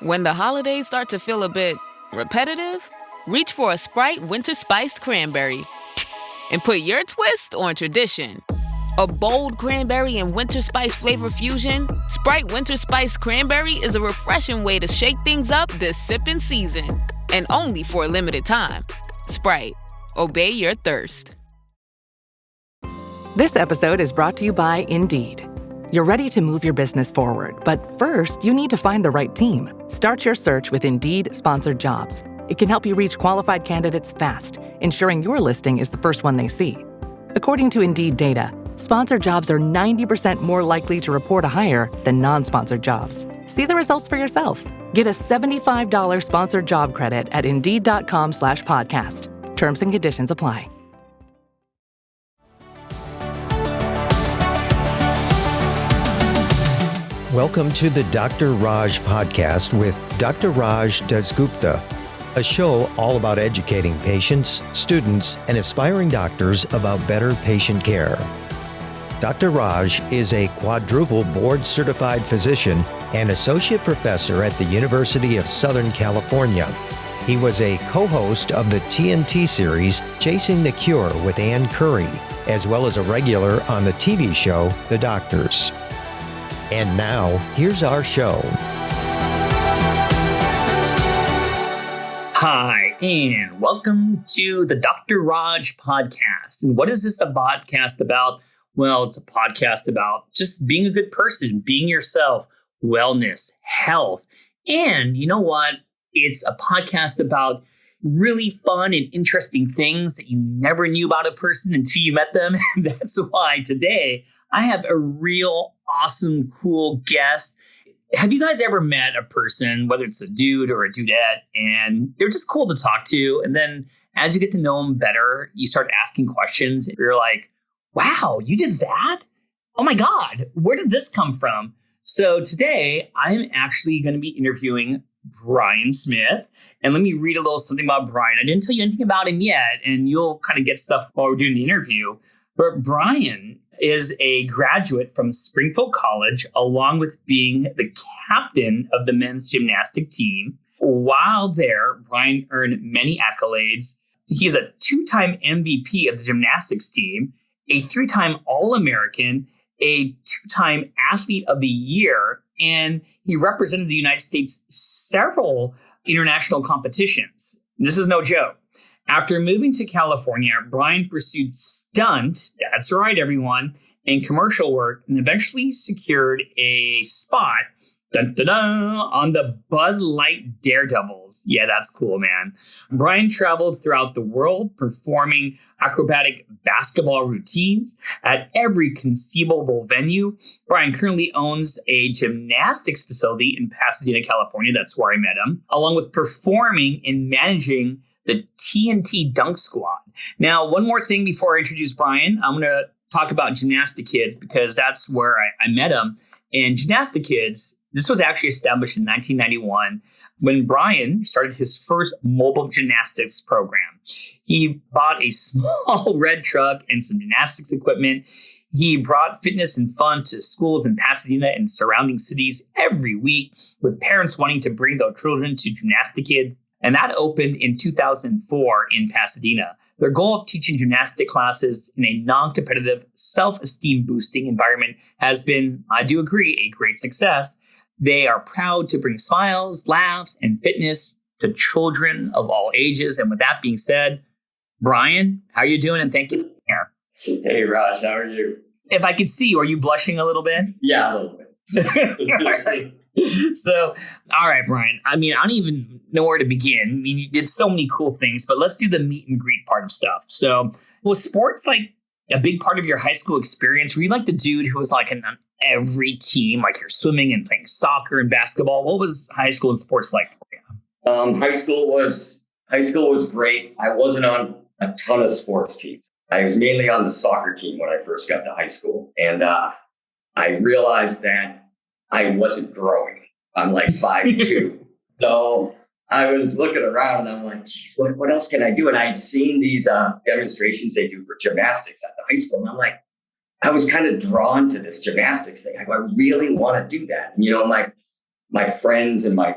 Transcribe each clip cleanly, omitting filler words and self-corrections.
When the holidays start to feel a bit repetitive, reach for a Sprite Winter Spiced Cranberry and put your twist on tradition. A bold cranberry and winter spice flavor fusion, Sprite Winter Spiced Cranberry is a refreshing way to shake things up this sipping season. And only for a limited time. Sprite. Obey your thirst. This episode is brought to you by Indeed. You're ready to move your business forward, but first, you need to find the right team. Start your search with Indeed Sponsored Jobs. It can help you reach qualified candidates fast, ensuring your listing is the first one they see. According to Indeed data, sponsored jobs are 90% more likely to report a hire than non-sponsored jobs. See the results for yourself. Get a $75 sponsored job credit at Indeed.com/podcast. Terms and conditions apply. Welcome to the Dr. Raj Podcast with Dr. Raj Dasgupta, a show all about educating patients, students, and aspiring doctors about better patient care. Dr. Raj is a quadruple board-certified physician and associate professor at the University of Southern California. He was a co-host of the TNT series Chasing the Cure with Ann Curry, as well as a regular on the TV show The Doctors. And now, here's our show. Hi, and welcome to the Dr. Raj Podcast. And what is this a podcast about? Well, it's a podcast about just being a good person, being yourself, wellness, health. And you know what? It's a podcast about really fun and interesting things that you never knew about a person until you met them. And that's why today I have a real awesome, cool guest. Have you guys ever met a person, whether it's a dude or a dudette, and they're just cool to talk to? And then as you get to know them better, you start asking questions. And you're like, wow, you did that? Oh my God, where did this come from? So today I'm actually going to be interviewing Brian Smith. And let me read a little something about Brian. I didn't tell you anything about him yet, and you'll kind of get stuff while we're doing the interview. But Brian is a graduate from Springfield College, along with being the captain of the men's gymnastic team. While there, Brian earned many accolades. He is a 2-time MVP of the gymnastics team, a 3-time All-American, a 2-time Athlete of the Year, and he represented the United States several international competitions. This is no joke. After moving to California, Brian pursued stunt, that's right, everyone, and commercial work, and eventually secured a spot on the Bud Light Daredevils. Yeah, that's cool, man. Brian traveled throughout the world performing acrobatic basketball routines at every conceivable venue. Brian currently owns a gymnastics facility in Pasadena, California. That's where I met him, along with performing and managing the TNT Dunk Squad. Now, one more thing before I introduce Brian, I'm going to talk about GymnastiKids because that's where I met him. And GymnastiKids, this was actually established in 1991 when Brian started his first mobile gymnastics program. He bought a small red truck and some gymnastics equipment. He brought fitness and fun to schools in Pasadena and surrounding cities every week, with parents wanting to bring their children to GymnastiKids. And that opened in 2004 in Pasadena. Their goal of teaching gymnastic classes in a non-competitive, self-esteem boosting environment has been, I do agree, a great success. They are proud to bring smiles, laughs, and fitness to children of all ages. And with that being said, Brian, how are you doing? And thank you for being here. Hey, Raj, how are you? If I could see you, are you blushing a little bit? Yeah, a little bit. So, all right, Brian. I mean, I don't even know where to begin. I mean, you did so many cool things, but let's do the meet and greet part of stuff. So, was sports like a big part of your high school experience? Were you like the dude who was like on every team, like you're swimming and playing soccer and basketball? What was high school and sports like for you? High school was great. I wasn't on a ton of sports teams. I was mainly on the soccer team when I first got to high school. And I realized that I wasn't growing. I'm like 5'2". So I was looking around and I'm like, geez, what else can I do? And I had seen these demonstrations they do for gymnastics at the high school. And I'm like, I was kind of drawn to this gymnastics thing. I really want to do that. And, you know, my friends and my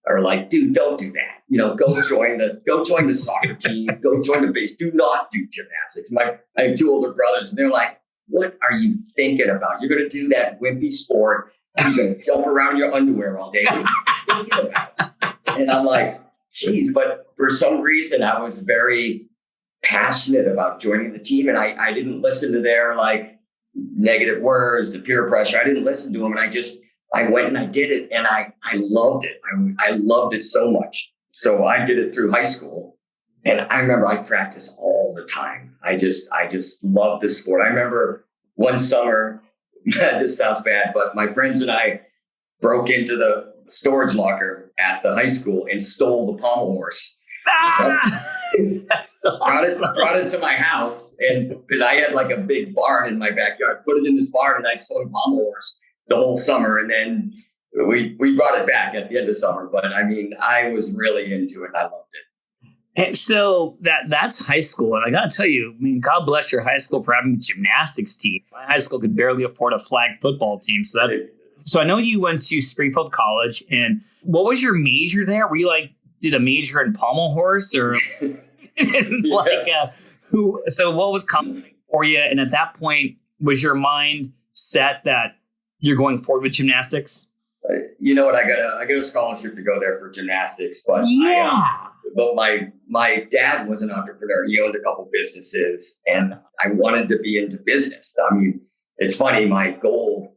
are like, dude, don't do that. Go join the soccer team, go join the base. Do not do gymnastics. I have 2 older brothers, and they're like, what are you thinking about? You're going to do that wimpy sport. You're going to jump around in your underwear all day. And I'm like, geez, but for some reason I was very passionate about joining the team, and I didn't listen to their like negative words, the peer pressure. I didn't listen to them, and I went and I did it, and I loved it. I loved it so much. So I did it through high school, and I remember I practiced all the time. I just loved the sport. I remember one summer, this sounds bad, but my friends and I broke into the storage locker at the high school and stole the pommel horse. Brought it to my house, and I had like a big barn in my backyard. Put it in this barn, and I sold a pommel horse the whole summer, and then we brought it back at the end of summer. But I mean, I was really into it. I loved it. And so that's high school, and I got to tell you, I mean, God bless your high school for having a gymnastics team. My high school could barely afford a flag football team, so I know you went to Springfield College, and what was your major there? Were you like did a major in pommel horse or So what was coming for you? And at that point, was your mind set that you're going forward with gymnastics? You know what? I got a scholarship to go there for gymnastics, but but my dad was an entrepreneur. He owned a couple businesses, and I wanted to be into business. I mean, it's funny. My goal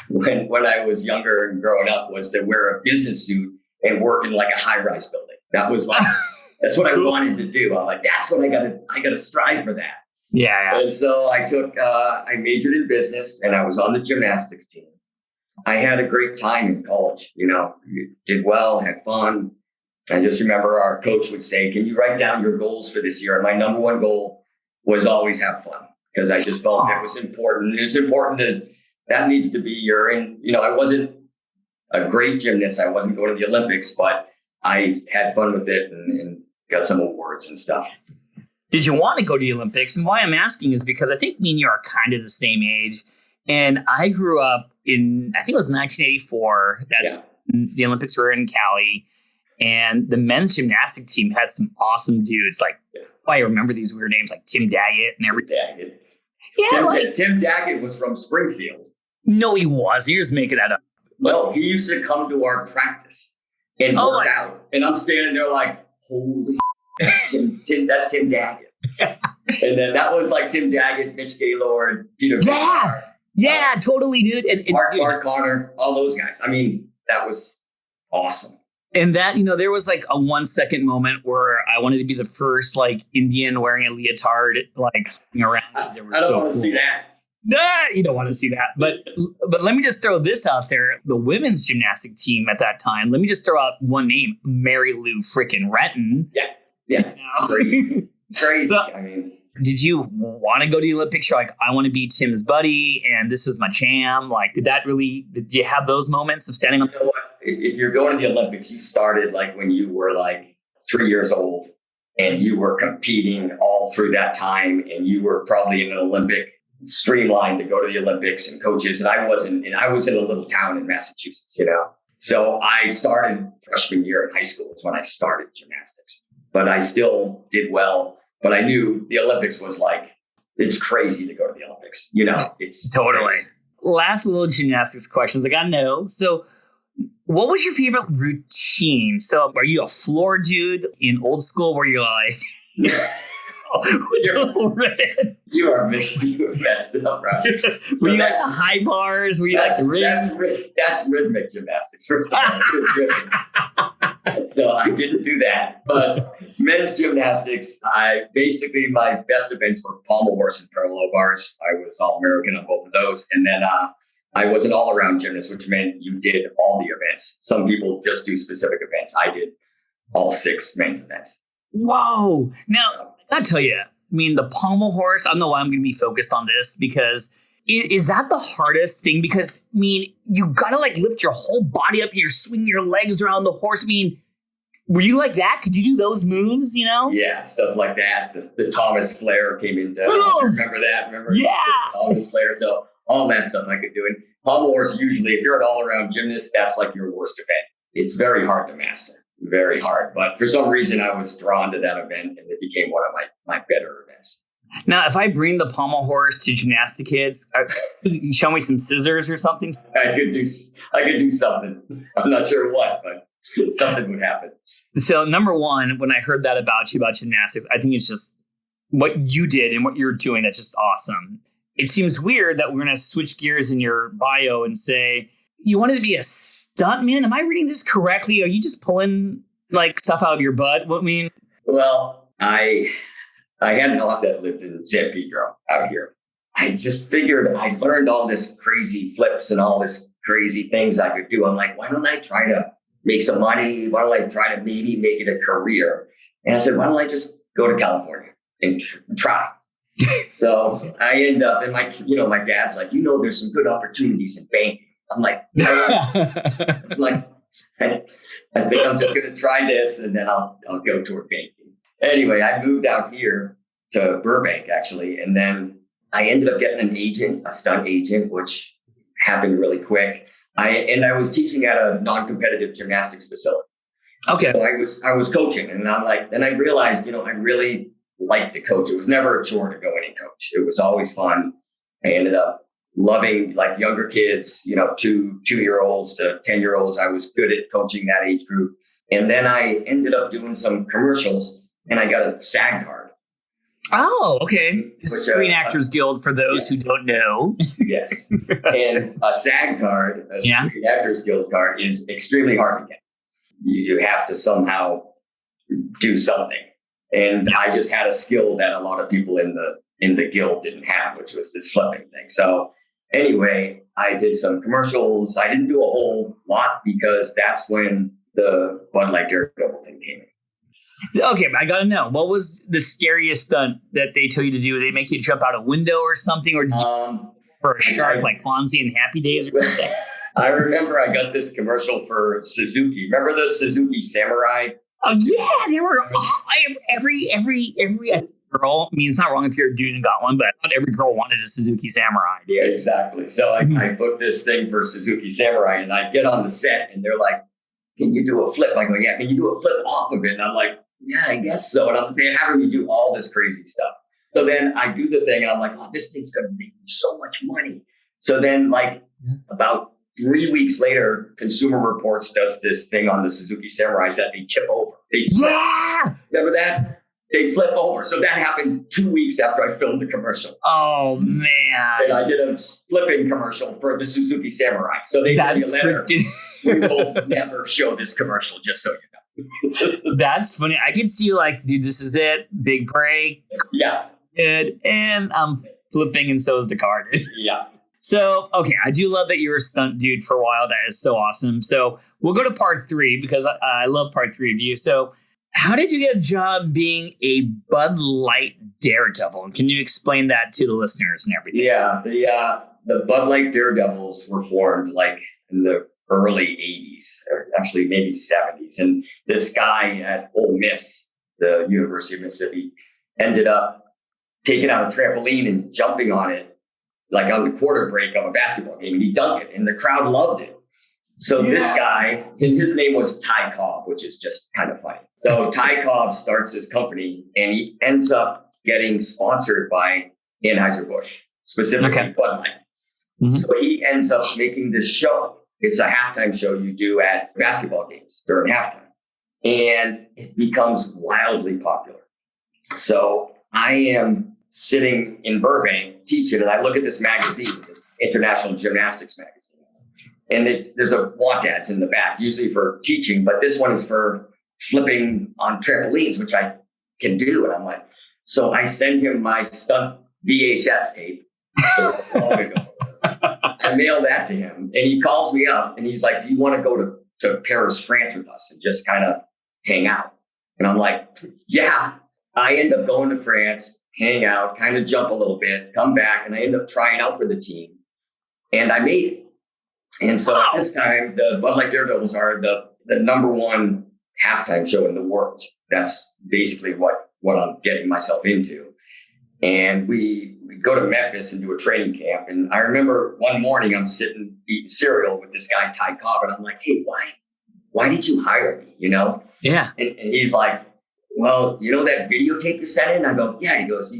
when I was younger and growing up was to wear a business suit and work in like a high-rise building. That was like, that's what I wanted to do. I'm like, that's what I gotta strive for that. Yeah. And so I majored in business, and I was on the gymnastics team. I had a great time in college, did well, had fun. I just remember our coach would say, can you write down your goals for this year? And my number one goal was always have fun, because I just felt it was important. It's important that needs to be I wasn't a great gymnast. I wasn't going to the Olympics, but I had fun with it and got some awards and stuff. Did you want to go to the Olympics? And why I'm asking is because I think me and you are kind of the same age. And I grew up I think it was 1984. The Olympics were in Cali. And the men's gymnastic team had some awesome dudes. Like, I remember these weird names like Tim Daggett and everything. Daggett. Yeah, Tim Daggett was from Springfield. No, he was. You're just making that up. Well, he used to come to our practice and work out. And I'm standing there like, holy that's Tim Daggett. And then that was like Tim Daggett, Mitch Gaylord, Peter. Yeah, totally, dude. And Mark Connor, all those guys. I mean, that was awesome. And that, there was like a 1 second moment where I wanted to be the first like Indian wearing a leotard, like around. I don't want to see that. You don't want to see that. But let me just throw this out there. The women's gymnastic team at that time, let me just throw out one name, Mary Lou freaking Retton. Yeah. Crazy. So, I mean, did you want to go to the Olympics? You're like, I want to be Tim's buddy and this is my jam. Like, did you have those moments of standing on? You know what? If you're going to the Olympics, you started like when you were like 3 years old and you were competing all through that time, and you were probably in an Olympic streamline to go to the Olympics and coaches. And I was in a little town in Massachusetts, So I started freshman year in high school is when I started gymnastics, but I still did well. But I knew the Olympics was like, it's crazy to go to the Olympics. It's totally crazy. Last little gymnastics questions I got to know. So what was your favorite routine? So are you a floor dude in old school where you're like, you are messed up, right? Were you like the high bars? Were you like the rhythm? That's rhythmic gymnastics, first of all. So I didn't do that. But men's gymnastics, my best events were pommel horse and parallel bars. I was All-American on both of those. And then I was an all-around gymnast, which meant you did all the events. Some people just do specific events. I did all 6 men's events. Whoa. Now, I gotta tell you, I mean, the pommel horse, I don't know why I'm going to be focused on this, because is that the hardest thing? Because, I mean, you got to like lift your whole body up and you're swinging your legs around the horse. I mean, were you like that? Could you do those moves, Yeah, stuff like that. The Thomas Flair came into, remember that? Yeah. Thomas Flair. So all that stuff I could do. And pommel horse, usually, if you're an all-around gymnast, that's like your worst event. it's very hard to master. Very hard. But for some reason, I was drawn to that event, and it became one of my better events. Now, if I bring the pommel horse to GymnastiKids, you show me some scissors or something? I could do something. I'm not sure what, but something would happen. So number one, when I heard that about you, about gymnastics, I think it's just what you did and what you're doing. That's just awesome. It seems weird that we're going to switch gears in your bio and say, you wanted to be a stuntman? Am I reading this correctly? Are you just pulling like stuff out of your butt? I mean, well, I had an aunt that lived in San Pedro out here. I just figured I learned all this crazy flips and all this crazy things I could do. I'm like, why don't I try to make some money? Why don't I try to maybe make it a career? And I said, why don't I just go to California and try? So I end up, and my dad's like, there's some good opportunities in banking. I'm like, I think I'm just going to try this, and then I'll go toward banking. Anyway, I moved out here to Burbank, actually, and then I ended up getting an agent, a stunt agent, which happened really quick. I was teaching at a non-competitive gymnastics facility. Okay. So I was coaching, and I realized, I really liked to coach. It was never a chore to go in and coach. It was always fun. I ended up loving like younger kids, 2-year-olds to 10-year-olds. I was good at coaching that age group. And then I ended up doing some commercials, and I got a SAG card. Oh, okay. Screen Actors Guild, for those who don't know. Yes. And a SAG card, Screen Actors Guild card, is extremely hard to get. You have to somehow do something. And I just had a skill that a lot of people in the guild didn't have, which was this flipping thing. So anyway, I did some commercials. I didn't do a whole lot because that's when the Bud Light Daredevil thing came in. Okay, but I got to know, what was the scariest stunt that they told you to do? Did they make you jump out a window or something? Or did you for a shark like Fonzie and Happy Days or something? I remember I got this commercial for Suzuki. Remember the Suzuki Samurai? Oh yeah, they were every girl. I mean, it's not wrong if you're a dude and got one, but I thought every girl wanted a Suzuki Samurai. Yeah, exactly. So I booked this thing for Suzuki Samurai, and I get on the set, and they're like, "Can you do a flip?" I go, "Yeah." "Can you do a flip off of it?" And I'm like, "Yeah, I guess so." And they're having me do all this crazy stuff. So then I do the thing, and I'm like, "Oh, this thing's gonna make me so much money." So then, about 3 weeks later, Consumer Reports does this thing on the Suzuki Samurais that they tip over. They flip. Yeah! Remember that? They flip over. So that happened 2 weeks after I filmed the commercial. Oh, man. And I did a flipping commercial for the Suzuki Samurai. So they sent me a letter. We will never show this commercial, just so you know. That's funny. I can see dude, this is it. Big break. Yeah. Good. And I'm flipping, and so is the card. Yeah. So, okay, I do love that you were a stunt dude for a while. That is so awesome. So we'll go to part 3 because I love part 3 of you. So how did you get a job being a Bud Light Daredevil? And can you explain that to the listeners and everything? Yeah, the Bud Light Daredevils were formed in the early 80s, or actually maybe 70s. And this guy at Ole Miss, the University of Mississippi, ended up taking out a trampoline and jumping on it on the quarter break of a basketball game, and he dunked it, and the crowd loved it. So this guy, his name was Ty Cobb, which is just kind of funny. So Ty Cobb starts his company, and he ends up getting sponsored by Anheuser-Busch, specifically Bud Light. Mm-hmm. So he ends up making this show. It's a halftime show you do at basketball games during halftime, and it becomes wildly popular. So I am sitting in Burbank teaching, and I look at this magazine, this International Gymnastics magazine, and there's a want ads in the back, usually for teaching, but this one is for flipping on trampolines, which I can do. And I'm like, so I send him my stunt VHS tape. I mail that to him, and he calls me up, and he's like, "Do you want to go to Paris, France with us and just kind of hang out?" And I'm like, "Yeah." I end up going to France, hang out, kind of jump a little bit, come back, and I end up trying out for the team, and I made it. And so at this time, the Bud Light Daredevils are the number one halftime show in the world. That's basically what I'm getting myself into. And we go to Memphis and do a training camp. And I remember one morning I'm sitting eating cereal with this guy, Ty Cobb, and I'm like, "Hey, why did you hire me? You know? Yeah. And he's like, well, you know that videotape you sent in? I go, yeah. He goes,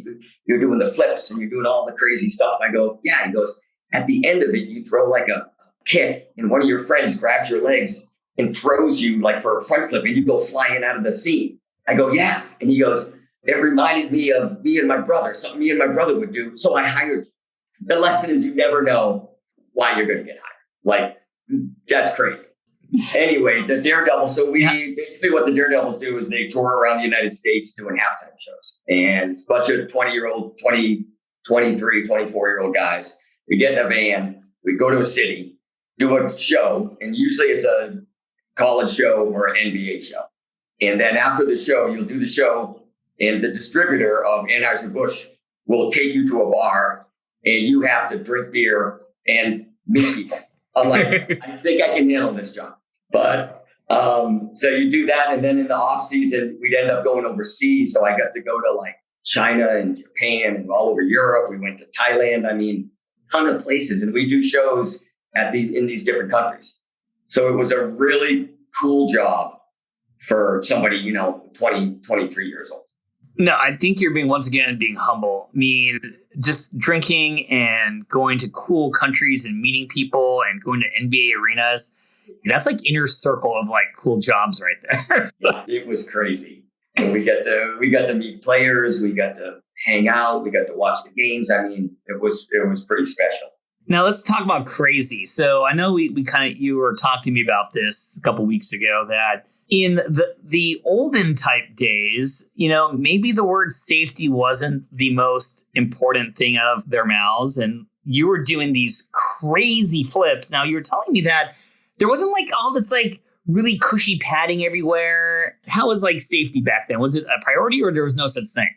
you're doing the flips and you're doing all the crazy stuff. I go, yeah. He goes, at the end of it, you throw like a kick and one of your friends grabs your legs and throws you like for a front flip and you go flying out of the scene. I go, yeah. And he goes, it reminded me of me and my brother, something me and my brother would do. So I hired you. The lesson is you never know why you're going to get hired. Like, that's crazy. Anyway, the Daredevil. So basically what the Daredevils do is they tour around the United States doing halftime shows. And it's a bunch of 20-year-old, 20, 23, 24-year-old guys. We get in a van, we go to a city, do a show, and usually it's a college show or an NBA show. And then after the show, you'll do the show, and the distributor of Anheuser-Busch will take you to a bar, and you have to drink beer and meet people. I'm like, I think I can handle this job. But so you do that, and then in the off season, we'd end up going overseas. So I got to go to like China and Japan and all over Europe. We went to Thailand. I mean, ton of places, and we do shows in these different countries. So it was a really cool job for somebody, 20, 23 years old. No, I think you're being humble. I mean, just drinking and going to cool countries and meeting people and going to NBA arenas. That's like inner circle of like cool jobs right there. It was crazy. And we got to meet players. We got to hang out. We got to watch the games. I mean, it was pretty special. Now let's talk about crazy. So I know you were talking to me about this a couple weeks ago that in the olden type days, maybe the word safety wasn't the most important thing out of their mouths. And you were doing these crazy flips. Now you were telling me that there wasn't like all this like really cushy padding everywhere. How was like safety back then? Was it a priority or there was no such thing?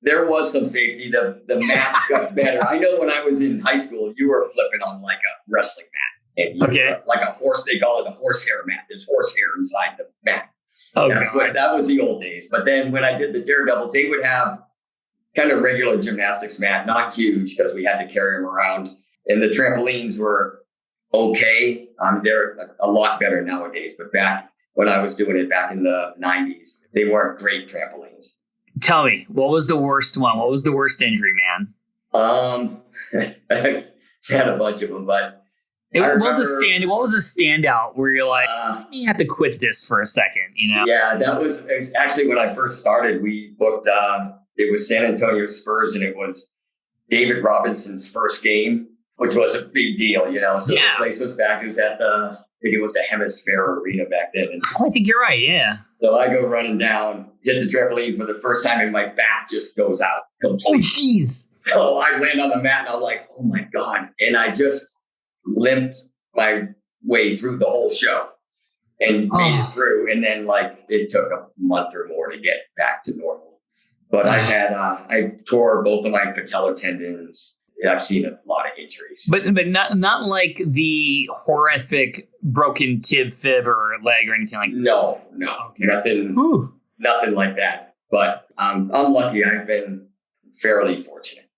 There was some safety. The mat got better. I know when I was in high school, you were flipping on like a wrestling mat. And like a horse, they call it a horsehair mat. There's horsehair inside the mat. Oh, that was the old days. But then when I did the Daredevils, they would have kind of regular gymnastics mat, not huge because we had to carry them around. And the trampolines were okay. They're a lot better nowadays. But back when I was doing it back in the 90s, they weren't great trampolines. Tell me, what was the worst one? What was the worst injury, man? I had a bunch of them, but what was a standout where you're like, you have to quit this for a second, Yeah, it was actually when I first started, we booked, it was San Antonio Spurs, and it was David Robinson's first game, which was a big deal, So the place was back. It was at I think it was the Hemisphere Arena back then. And I think you're right, yeah. So I go running down, hit the trampoline for the first time, and my back just goes out completely. Oh, jeez. So I land on the mat, and I'm like, oh, my God. And I just limped my way through the whole show and made it through. And then it took a month or more to get back to normal. But I tore both of my patellar tendons. I've seen a lot of injuries. But not like the horrific broken tib, fib, or leg or anything like that. No. Okay. Nothing like that. But I'm lucky. I've been fairly fortunate.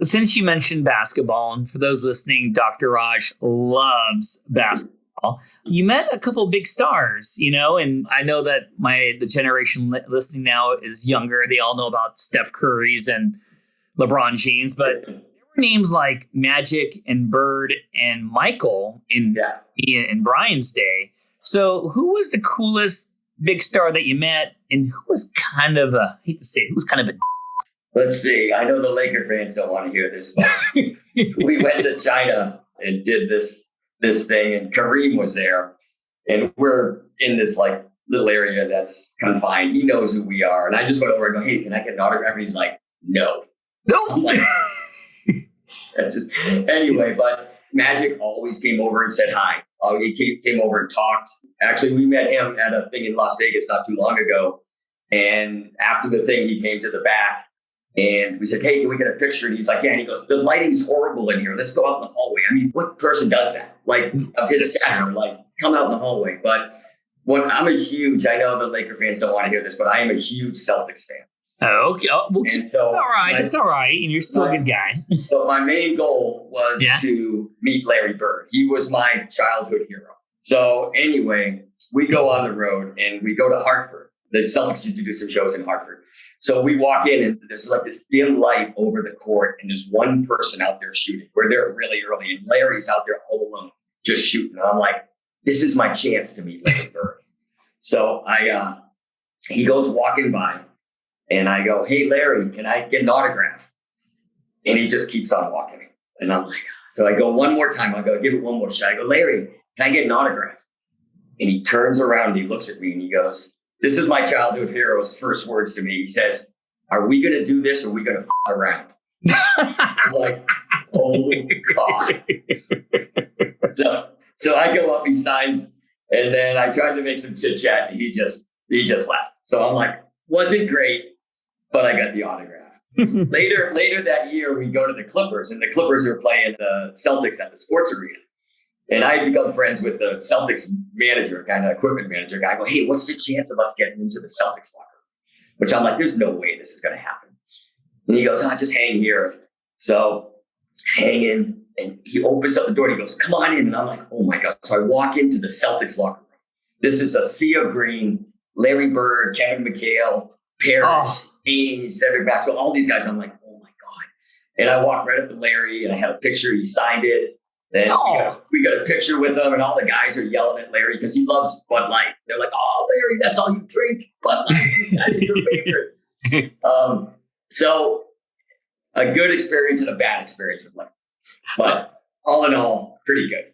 Since you mentioned basketball, and for those listening, Dr. Raj loves basketball. You met a couple of big stars, and I know that the generation listening now is younger. They all know about Steph Curry's and LeBron James, but there were names like Magic and Bird and Michael in Brian's day. So who was the coolest big star that you met, and who was kind of a Let's see. I know the Laker fans don't want to hear this, but we went to China and did this thing, and Kareem was there, and we're in this little area that's confined. He knows who we are, and I just went over and go, "Hey, can I get an autograph?" And he's like, "No." I'm like, anyway. But Magic always came over and said hi. He came over and talked. Actually, we met him at a thing in Las Vegas not too long ago, and after the thing, he came to the back. And we said, "Hey, can we get a picture?" And he's like, "Yeah." And he goes, "The lighting's horrible in here. Let's go out in the hallway." I mean, what person does that? Of his stature, come out in the hallway. But I know the Laker fans don't want to hear this, but I am a huge Celtics fan. Oh, okay. It's all right. It's all right. And you're still a good guy. So my main goal was to meet Larry Bird. He was my childhood hero. So anyway, we go on the road and we go to Hartford. The Celtics used to do some shows in Hartford. So we walk in and there's like this dim light over the court and there's one person out there shooting. We're there really early and Larry's out there all alone just shooting. And I'm like, this is my chance to meet Larry Bird. So he goes walking by and I go, hey, Larry, can I get an autograph? And he just keeps on walking. And I'm like, so I go one more time. I go, give it one more shot. I go, Larry, can I get an autograph? And he turns around and he looks at me and he goes, this is my childhood hero's first words to me. He says, are we going to do this or are we going to f around? I'm like, oh God. So I go up, he signs, and then I tried to make some chit chat and he just laughed. So I'm like, wasn't great, but I got the autograph. Later that year, we go to the Clippers and the Clippers are playing the Celtics at the sports arena. And I become friends with the Celtics manager, kind of equipment manager guy. I go, hey, what's the chance of us getting into the Celtics locker? Which I'm like, there's no way this is going to happen. And he goes, just hang here. So hang in. And he opens up the door and he goes, come on in. And I'm like, oh my God. So I walk into the Celtics locker room. This is a sea of green, Larry Bird, Kevin McHale, Parrish, Haynes, Cedric Maxwell, all these guys. I'm like, oh my God. And I walked right up to Larry and I had a picture. He signed it. Then we got a picture with him and all the guys are yelling at Larry because he loves Bud Light. They're like, oh, Larry, that's all you drink? Bud Light, these guys are your favorite. So a good experience and a bad experience with Larry. But all in all, pretty good.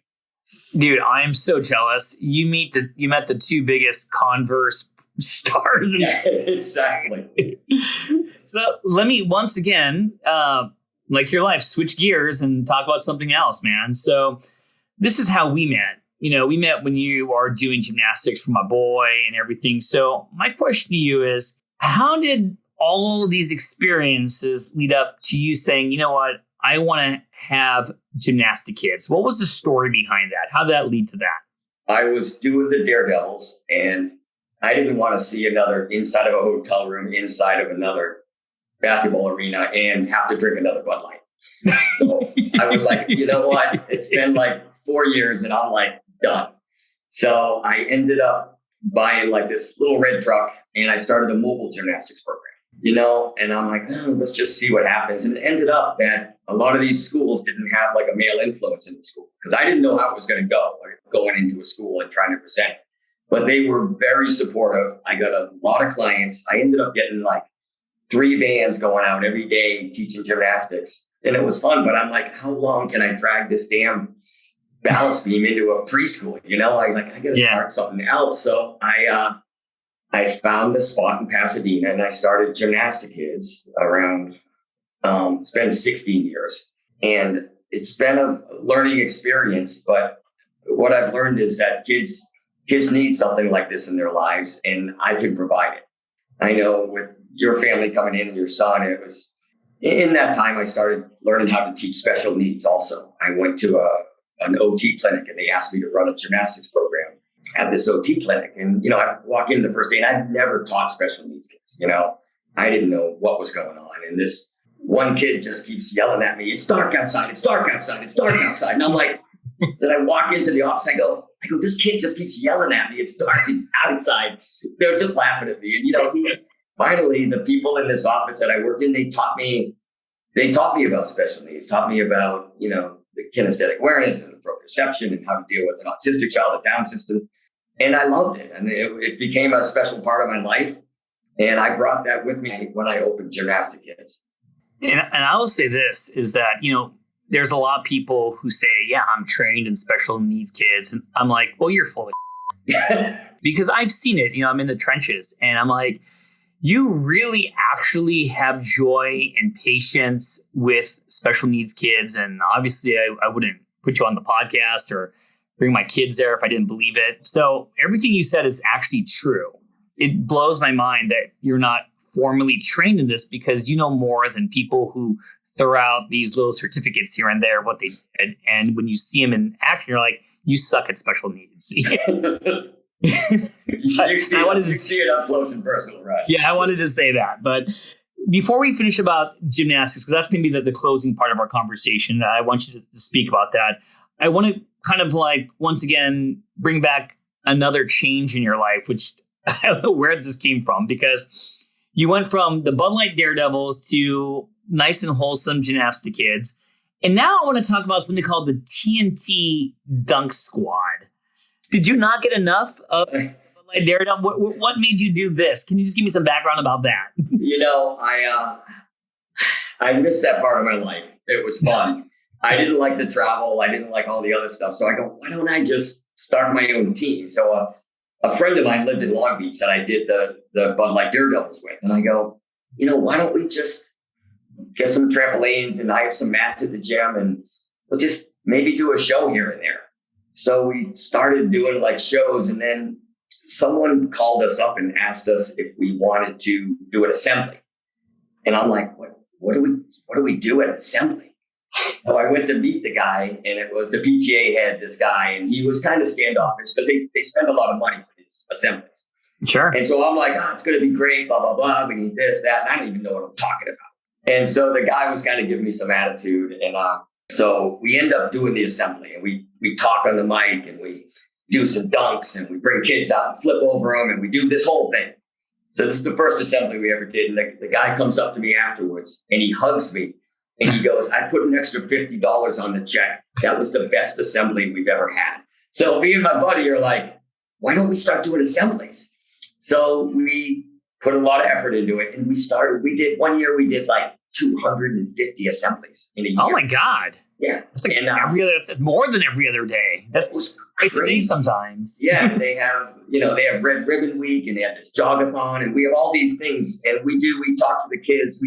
Dude, I am so jealous. You met the two biggest Converse stars. Yeah, exactly. So let me once again, like your life, switch gears and talk about something else, man. So this is how we met. We met when you are doing gymnastics for my boy and everything. So my question to you is, how did all these experiences lead up to you saying, you know what, I want to have GymnastiKids? What was the story behind that? How did that lead to that? I was doing the Daredevils and I didn't want to see another inside of a hotel room, inside of another basketball arena and have to drink another Bud Light. So I was like, you know what? It's been like 4 years and I'm like done. So I ended up buying like this little red truck and I started a mobile gymnastics program, and I'm like, let's just see what happens. And it ended up that a lot of these schools didn't have like a male influence in the school because I didn't know how it was going to go, like going into a school and trying to present. But they were very supportive. I got a lot of clients. I ended up getting like 3 vans going out every day teaching gymnastics. And it was fun, but I'm like, how long can I drag this damn balance beam into a preschool? I got to start something else. So I found a spot in Pasadena and I started GymnastiKids around, it's been 16 years. And it's been a learning experience, but what I've learned is that kids need something like this in their lives and I can provide it. I know with your family coming in and your son, it was in that time I started learning how to teach special needs also. I went to an OT clinic and they asked me to run a gymnastics program at this OT clinic. And, I walk in the first day and I've never taught special needs kids. I didn't know what was going on. And this one kid just keeps yelling at me, it's dark outside, it's dark outside, it's dark outside. And I'm like, so I walk into the office, I go, this kid just keeps yelling at me, it's dark outside. They're just laughing at me. And, finally, the people in this office that I worked in, they taught me about special needs, taught me about, the kinesthetic awareness and the proprioception and how to deal with an autistic child, a Down system. And I loved it. And it became a special part of my life. And I brought that with me when I opened GymnastiKids. And I will say this is that, there's a lot of people who say, yeah, I'm trained in special needs kids. And I'm like, well, you're full of because I've seen it, I'm in the trenches and I'm like, you really actually have joy and patience with special needs kids. And obviously I wouldn't put you on the podcast or bring my kids there if I didn't believe it. So everything you said is actually true. It blows my mind that you're not formally trained in this because you know more than people who throw out these little certificates here and there, what they did. And when you see them in action, you're like, you suck at special needs. You see it up close and personal, right? Yeah, I wanted to say that. But before we finish about gymnastics, because that's going to be the closing part of our conversation, I want you to speak about that. I want to kind of like, once again, bring back another change in your life, which I don't know where this came from, because you went from the Bud Light Daredevils to nice and wholesome GymnastiKids. And now I want to talk about something called the TNT Dunk Squad. Did you not get enough of Bud Light Daredevil? What made you do this? Can you just give me some background about that? I missed that part of my life. It was fun. I didn't like the travel. I didn't like all the other stuff. So I go, why don't I just start my own team? So a friend of mine lived in Long Beach that I did the Bud Light Daredevils with. And I go, why don't we just get some trampolines and I have some mats at the gym and we'll just maybe do a show here and there. So we started doing like shows, and then someone called us up and asked us if we wanted to do an assembly. And I'm like, what do we do at assembly? So I went to meet the guy, and it was the PTA head, this guy, and he was kind of standoffish because they spend a lot of money for these assemblies. Sure. And so I'm like, it's going to be great, blah, blah, blah. We need this, that. And I don't even know what I'm talking about. And so the guy was kind of giving me some attitude. And so we end up doing the assembly, and we talk on the mic, and we do some dunks, and we bring kids out and flip over them, and we do this whole thing. So this is the first assembly we ever did. And the guy comes up to me afterwards, and he hugs me. And he goes, I put an extra $50 on the check. That was the best assembly we've ever had. So me and my buddy are like, why don't we start doing assemblies? So we put a lot of effort into it. And one year we did like 250 assemblies in a year. Oh my God. Yeah. It's like it's more than every other day. That was crazy sometimes. Yeah. They have Red Ribbon Week, and they have this jogathon, and we have all these things. And we talk to the kids.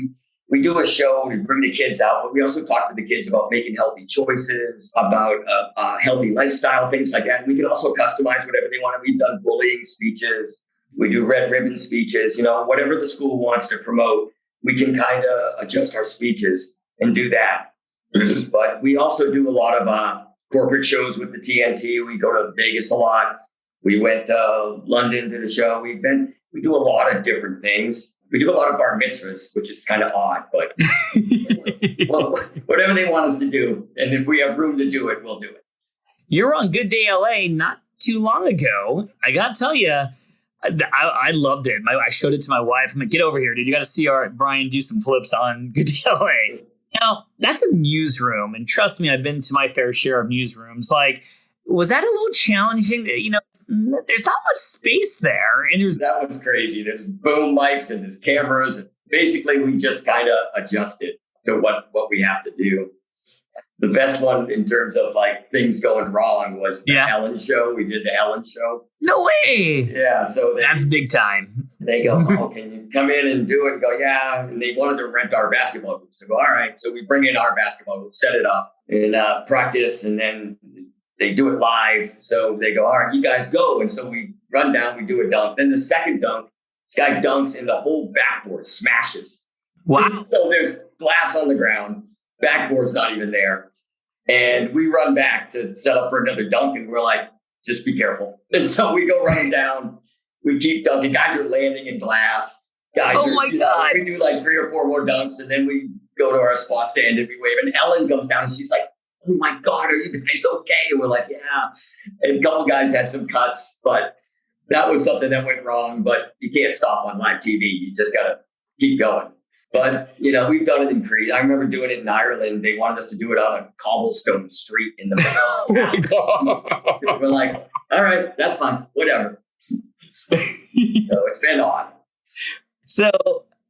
We do a show, we bring the kids out, but we also talk to the kids about making healthy choices, about healthy lifestyle, things like that. And we can also customize whatever they want. We've done bullying speeches. We do red ribbon speeches, whatever the school wants to promote, we can kind of adjust our speeches and do that. But we also do a lot of corporate shows with the TNT. We go to Vegas a lot. We went to London to the show. We do a lot of different things. We do a lot of bar mitzvahs, which is kind of odd, but whatever they want us to do. And if we have room to do it, we'll do it. You were on Good Day LA not too long ago. I got to tell you, I loved it. I showed it to my wife. I'm like, get over here, dude. You got to see Brian do some flips on Good Day LA. Now, that's a newsroom. And trust me, I've been to my fair share of newsrooms. Like, was that a little challenging? There's not much space there. And that was crazy. There's boom mics and there's cameras. And basically, we just kind of adjusted to what we have to do. The best one in terms of like things going wrong was the Ellen show. We did the Ellen show. No way. Yeah. So that's big time. They go, can you come in and do it? And go, yeah. And they wanted to rent our basketball hoops. So go, all right. So we bring in our basketball hoops, set it up, and practice, and then they do it live. So they go, all right, you guys go. And so we run down, we do a dunk. Then the second dunk, this guy dunks and the whole backboard smashes. Wow. So there's glass on the ground. Backboard's not even there. And we run back to set up for another dunk. And we're like, just be careful. And so we go running down. We keep dunking. Guys are landing in glass. Oh my God. We do like 3 or 4 more dunks. And then we go to our spot stand and we wave. And Ellen comes down and she's like, oh my God, are you guys okay? And we're like, yeah. And a couple guys had some cuts, but that was something that went wrong. But you can't stop on live TV. You just got to keep going. But, we've done it in Crete. I remember doing it in Ireland. They wanted us to do it on a cobblestone street in the middle of town. Oh my God. We're like, all right, that's fine. Whatever. So it's been odd. So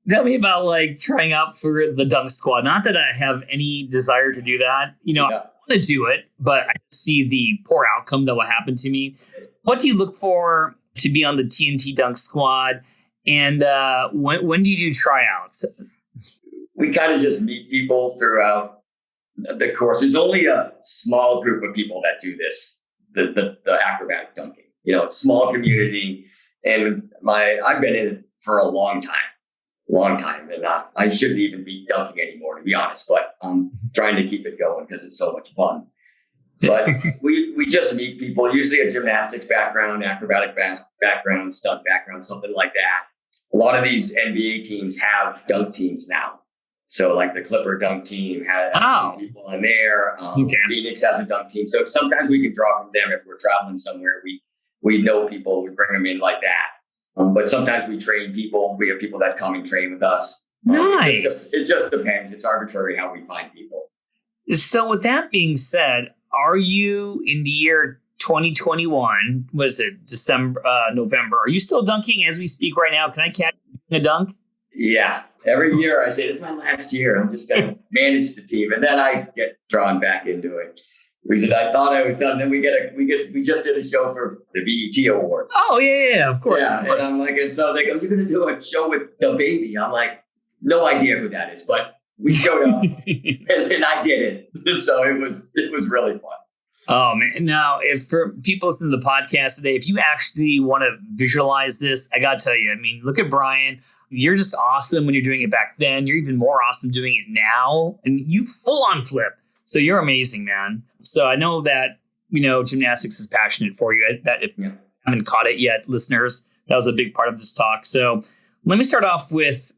tell me about like trying out for the dunk squad. Not that I have any desire to do that. I want to do it, but I see the poor outcome that will happen to me. What do you look for to be on the TNT dunk squad? And when do you do tryouts? We kind of just meet people throughout the course. There's only a small group of people that do this, the acrobatic dunking. Small community. And I've been in it for a long time. And I shouldn't even be dunking anymore, to be honest. But I'm trying to keep it going because it's so much fun. But we just meet people, usually a gymnastics background, acrobatic background, stunt background, something like that. A lot of these NBA teams have dunk teams now. So like the Clipper dunk team has some people in there. Phoenix has a dunk team. So sometimes we can draw from them if we're traveling somewhere. we know people, we bring them in like that. But sometimes we train people. We have people that come and train with us. Nice. It just depends. It's arbitrary how we find people. So with that being said, are you in the year 2021? Was it November? Are you still dunking as we speak right now? Can I catch a dunk? Yeah. Every year I say, this is my last year. I'm just going to manage the team. And then I get drawn back into it. I thought I was done. Then we just did a show for the BET Awards. Oh, yeah, of course. Yeah. Of course. And I'm like, and so they go, you're going to do a show with the baby. I'm like, no idea who that is, but we showed up and I did it. So it was really fun. Oh man! Now, if for people listening to the podcast today, if you actually want to visualize this, I gotta tell you, I mean, look at Brian. You're just awesome when you're doing it back then. You're even more awesome doing it now, and you full on flip. So you're amazing, man. So I know that gymnastics is passionate for you. That if you haven't caught it yet, listeners, that was a big part of this talk. So let me start off with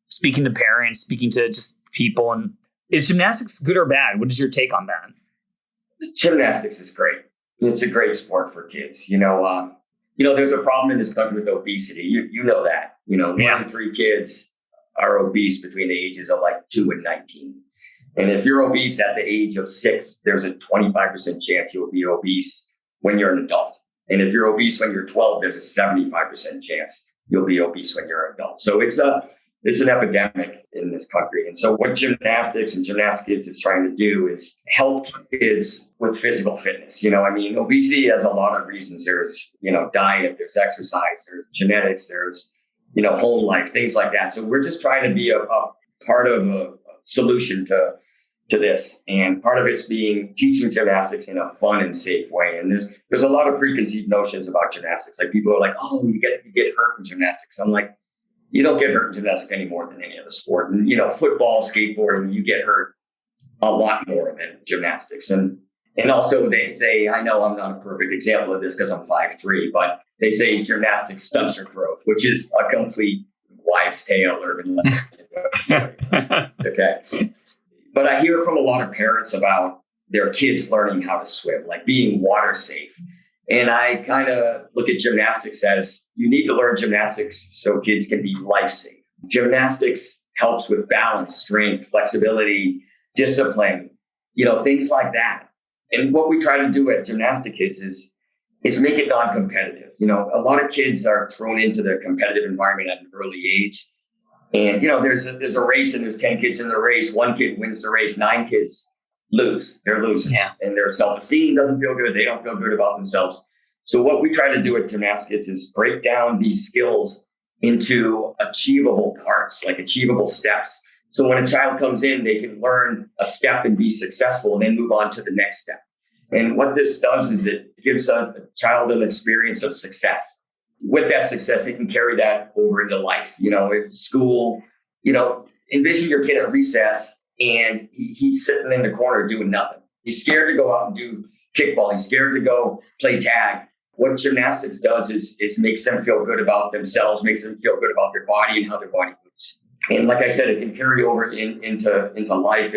speaking to parents, speaking to just people, and is gymnastics good or bad? What is your take on that? Gymnastics is great. It's a great sport for kids. There's a problem in this country with obesity. You know that. 1 in 3 kids are obese between the ages of like 2 and 19. And if you're obese at the age of 6, there's a 25% chance you'll be obese when you're an adult. And if you're obese when you're 12, there's a 75% chance you'll be obese when you're an adult. So it's an epidemic in this country. And so what gymnastics and GymnastiKids is trying to do is help kids with physical fitness. Obesity has a lot of reasons. There's, diet, there's exercise, there's genetics, there's, home life, things like that. So we're just trying to be a part of a solution to this. And part of it's teaching gymnastics in a fun and safe way. And there's a lot of preconceived notions about gymnastics. Like people are like, oh, you get hurt in gymnastics. I'm like, you don't get hurt in gymnastics any more than any other sport. And, football, skateboarding, you get hurt a lot more than gymnastics. And also they say, I know I'm not a perfect example of this because I'm 5'3", but they say gymnastics stunts your growth, which is a complete wives' tale. Okay. But I hear from a lot of parents about their kids learning how to swim, like being water safe. And I kind of look at gymnastics as you need to learn gymnastics so kids can be life safe. Gymnastics helps with balance, strength, flexibility, discipline, things like that. And what we try to do at GymnastiKids is make it non-competitive. A lot of kids are thrown into the competitive environment at an early age. And, there's a race and there's 10 kids in the race. 1 kid wins the race. 9 kids lose. They're losers. Yeah. And their self-esteem doesn't feel good. They don't feel good about themselves. So what we try to do at GymnastiKids is break down these skills into achievable parts, like achievable steps. So when a child comes in, they can learn a step and be successful and then move on to the next step. And what this does is it gives a child an experience of success. With that success, they can carry that over into life. In school, envision your kid at recess and he's sitting in the corner doing nothing. He's scared to go out and do kickball. He's scared to go play tag. What gymnastics does is makes them feel good about themselves, makes them feel good about their body and how their body moves. And like I said, it can carry over into life.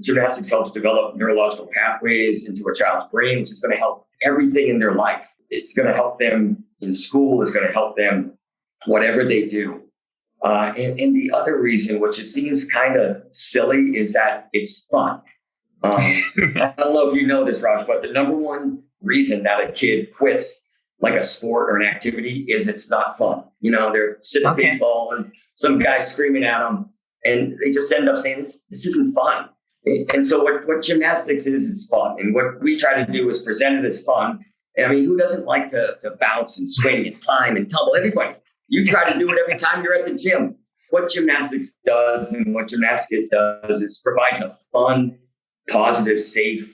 Gymnastics helps develop neurological pathways into a child's brain, which is going to help everything in their life. It's going to help them in school. It's going to help them whatever they do. And the other reason, which it seems kind of silly, is that it's fun. I don't know if you know this, Raj, but the number one reason that a kid quits like a sport or an activity is it's not fun. They're sitting at baseball and some guy's screaming at them and they just end up saying, this isn't fun. And so what gymnastics is, it's fun. And what we try to do is present it as fun. And I mean, who doesn't like to bounce and swing and climb and tumble? Everybody. You try to do it every time you're at the gym. What gymnastics does and what GymnastiKids does is provides a fun, positive, safe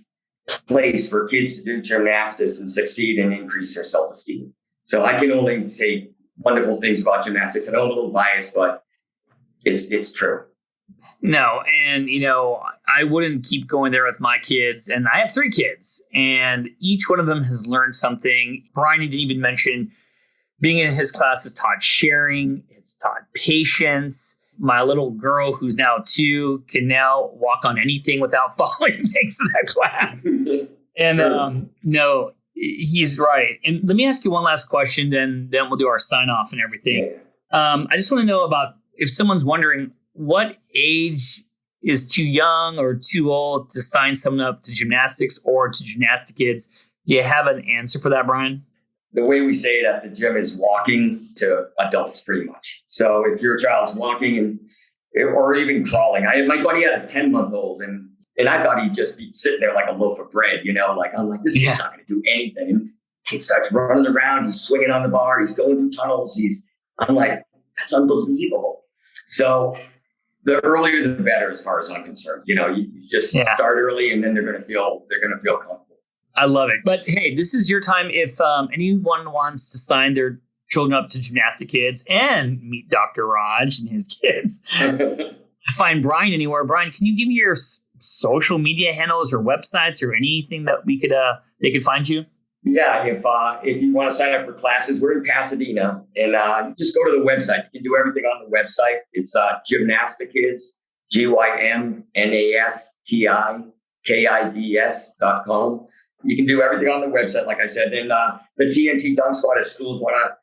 place for kids to do gymnastics and succeed and increase their self-esteem. So I can only say wonderful things about gymnastics. I know I'm a little biased, but it's true. No, and I wouldn't keep going there with my kids, and I have 3 kids, and each one of them has learned something. Brian didn't even mention being in his class has taught sharing, it's taught patience. My little girl, who's now 2, can now walk on anything without falling thanks to that class. And he's right. And let me ask you one last question, then we'll do our sign off and everything. I just want to know about, if someone's wondering, what age is too young or too old to sign someone up to gymnastics or to GymnastiKids? Do you have an answer for that, Brian? The way we say it at the gym is walking to adults, pretty much. So if your child's walking or even crawling, my buddy had a 10-month-old, and I thought he'd just be sitting there like a loaf of bread, I'm like, this kid's not going to do anything. And kid starts running around, he's swinging on the bar, he's going through tunnels. I'm like, that's unbelievable. So the earlier the better, as far as I'm concerned. You just start early, and then they're going to feel comfortable. I love it. But hey, this is your time. If anyone wants to sign their children up to GymnastiKids and meet Dr. Raj and his kids, find Brian anywhere. Brian, can you give me your social media handles or websites or anything that they could find you? Yeah, if you want to sign up for classes, we're in Pasadena, and just go to the website. You can do everything on the website. It's GymnastiKids, GymnastiKids.com. You can do everything on the website, like I said. And the TNT Dunk Squad, if schools want to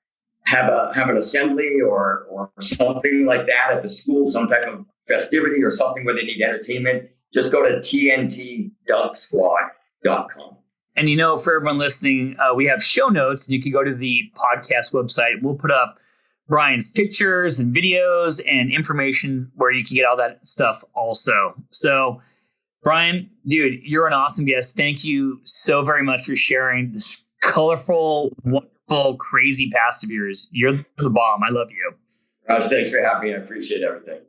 have an assembly or something like that at the school, some type of festivity or something where they need entertainment, just go to TNTDunkSquad.com. And for everyone listening, we have show notes, and you can go to the podcast website. We'll put up Brian's pictures and videos and information where you can get all that stuff also. So, Brian, dude, you're an awesome guest. Thank you so very much for sharing this colorful, wonderful, crazy past of yours. You're the bomb. I love you. Raj, thanks for having me. I appreciate everything.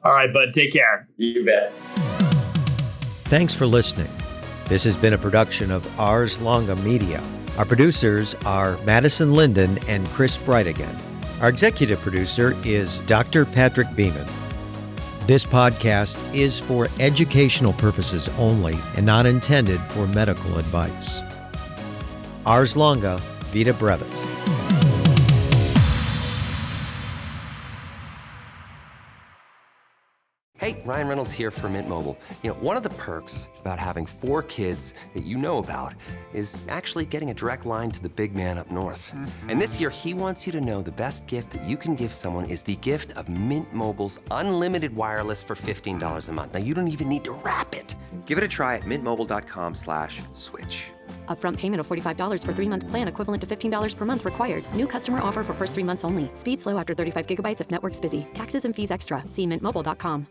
All right, bud. Take care. You bet. Thanks for listening. This has been a production of Ars Longa Media. Our producers are Madison Linden and Chris Brightigan. Our executive producer is Dr. Patrick Beeman. This podcast is for educational purposes only and not intended for medical advice. Ars Longa, Vita Brevis. Hey, Ryan Reynolds here for Mint Mobile. One of the perks about having 4 kids that you know about is actually getting a direct line to the big man up north. Mm-hmm. And this year, he wants you to know the best gift that you can give someone is the gift of Mint Mobile's unlimited wireless for $15 a month. Now, you don't even need to wrap it. Give it a try at mintmobile.com/switch. Upfront payment of $45 for 3-month plan equivalent to $15 per month required. New customer offer for first 3 months only. Speed slow after 35 gigabytes if network's busy. Taxes and fees extra. See mintmobile.com.